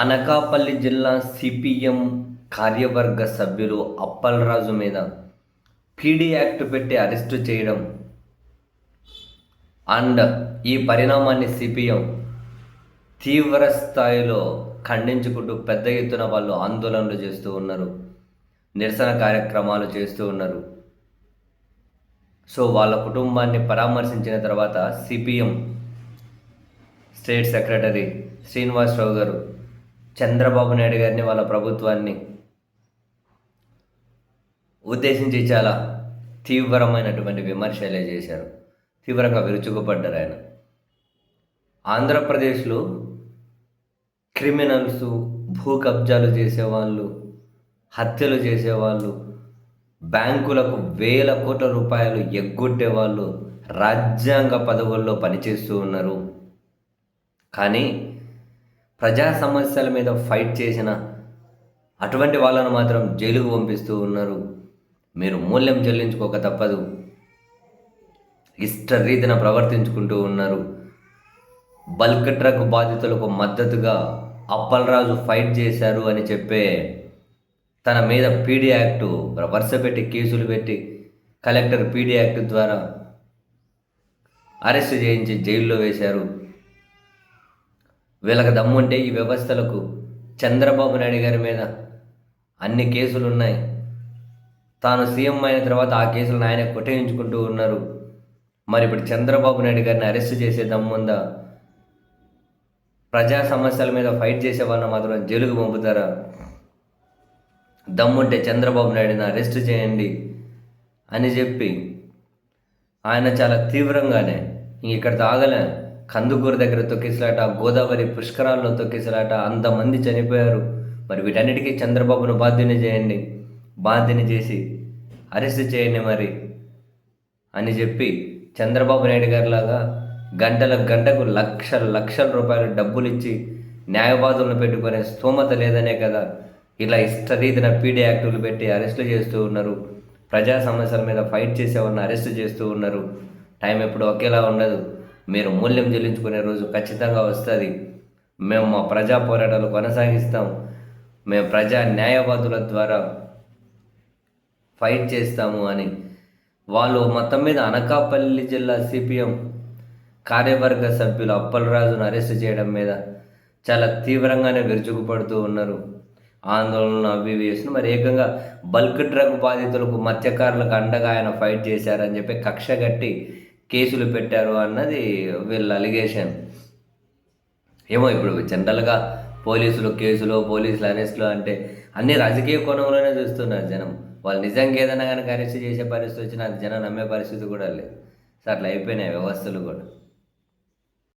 అనకాపల్లి జిల్లా సిపిఎం కార్యవర్గ సభ్యులు అప్పలరాజు మీద పీడీ యాక్ట్ పెట్టి అరెస్టు చేయడం అండ్ ఈ పరిణామాన్ని సిపిఎం తీవ్ర స్థాయిలో ఖండించుకుంటూ పెద్ద ఎత్తున వాళ్ళు ఆందోళనలు చేస్తూ ఉన్నారు, నిరసన కార్యక్రమాలు చేస్తూ ఉన్నారు. సో వాళ్ళ కుటుంబాన్ని పరామర్శించిన తర్వాత సిపిఎం స్టేట్ సెక్రటరీ శ్రీనివాసరావు గారు చంద్రబాబు నాయుడు గారిని, వాళ్ళ ప్రభుత్వాన్ని ఉద్దేశించి చాలా తీవ్రమైనటువంటి విమర్శలే చేశారు. తీవ్రంగా విరుచుకుపడ్డారు ఆయన. ఆంధ్రప్రదేశ్లో క్రిమినల్స్, భూ కబ్జాలు చేసేవాళ్ళు, హత్యలు చేసేవాళ్ళు, బ్యాంకులకు వేల కోట్ల రూపాయలు ఎగ్గొట్టేవాళ్ళు రాజ్యాంగ పదవుల్లో పనిచేస్తూ ఉన్నారు. కానీ ప్రజా సమస్యల మీద ఫైట్ చేసిన అటువంటి వాళ్ళను మాత్రం జైలుకు పంపిస్తూ ఉన్నారు. మీరు మూల్యం చెల్లించుకోక తప్పదు, ఇష్టరీతిన ప్రవర్తించుకుంటూ ఉన్నారు. బల్క్ డ్రగ్ బాధితులకు మద్దతుగా అప్పలరాజు ఫైట్ చేశారు అని చెప్పే తన మీద పీడీ యాక్టు వరుస పెట్టి కేసులు పెట్టి కలెక్టర్ పీడీ యాక్ట్ ద్వారా అరెస్ట్ చేయించి జైల్లో వేశారు. వీళ్ళకి దమ్ముంటే ఈ వ్యవస్థలకు చంద్రబాబు నాయుడు గారి మీద అన్ని కేసులు ఉన్నాయి. తాను సీఎం అయిన తర్వాత ఆ కేసులను ఆయన కొట్టేయించుకుంటూ ఉన్నారు. మరి ఇప్పుడు చంద్రబాబు నాయుడు గారిని అరెస్ట్ చేసే దమ్ముందా? ప్రజా సమస్యల మీద ఫైట్ చేసే వాళ్ళని మాత్రం జైలుకు పంపుతారా? దమ్ముంటే చంద్రబాబు నాయుడిని అరెస్ట్ చేయండి అని చెప్పి ఆయన చాలా తీవ్రంగానే ఇక్కడ తాగలే, కందుకూరు దగ్గర తొక్కిసలాట, గోదావరి పుష్కరాల్లో తొక్కిసలాట, అంతమంది చనిపోయారు. మరి వీటన్నిటికీ చంద్రబాబును బాధ్యుని చేయండి, బాధ్యుని చేసి అరెస్ట్ చేయండి మరి అని చెప్పి చంద్రబాబు నాయుడు గారిలాగా గంటకు లక్షల రూపాయలు డబ్బులు ఇచ్చి న్యాయవాదులను పెట్టుకునే స్తోమత లేదనే కదా ఇలా ఇష్టరీతిన పీడీ యాక్టులు పెట్టి అరెస్టులు చేస్తూ ఉన్నారు. ప్రజా సమస్యల మీద ఫైట్ చేసేవారిని అరెస్ట్ చేస్తూ ఉన్నారు. టైం ఎప్పుడు ఒకేలా ఉండదు. మీరు మూల్యం చెల్లించుకునే రోజు ఖచ్చితంగా వస్తుంది. మేము మా ప్రజా పోరాటాలు కొనసాగిస్తాం. మేము ప్రజా న్యాయవాదుల ద్వారా ఫైట్ చేస్తాము అని వాళ్ళు మొత్తం మీద అనకాపల్లి జిల్లా సిపిఎం కార్యవర్గ సభ్యులు అప్పలరాజును అరెస్ట్ చేయడం మీద చాలా తీవ్రంగానే విరుచుకుపడుతూ ఉన్నారు. ఆందోళనలు అవి వేసిన మరి ఏకంగా బల్క్ డ్రగ్ బాధితులకు, మత్స్యకారులకు అండగా ఆయన ఫైట్ చేశారని చెప్పి కక్ష కట్టి కేసులు పెట్టారు అన్నది వీళ్ళ అలిగేషన్. ఏమో ఇప్పుడు జనరల్గా పోలీసులు కేసులు, పోలీసులు అరెస్టులు అంటే అన్ని రాజకీయ కోణంలోనే చూస్తున్నారు జనం. వాళ్ళు నిజంగా ఏదైనా కనుక అరెస్ట్ చేసే పరిస్థితి వచ్చినా అది జనం నమ్మే పరిస్థితి కూడా లేదు. సో అట్లా అయిపోయినాయి వ్యవస్థలు కూడా.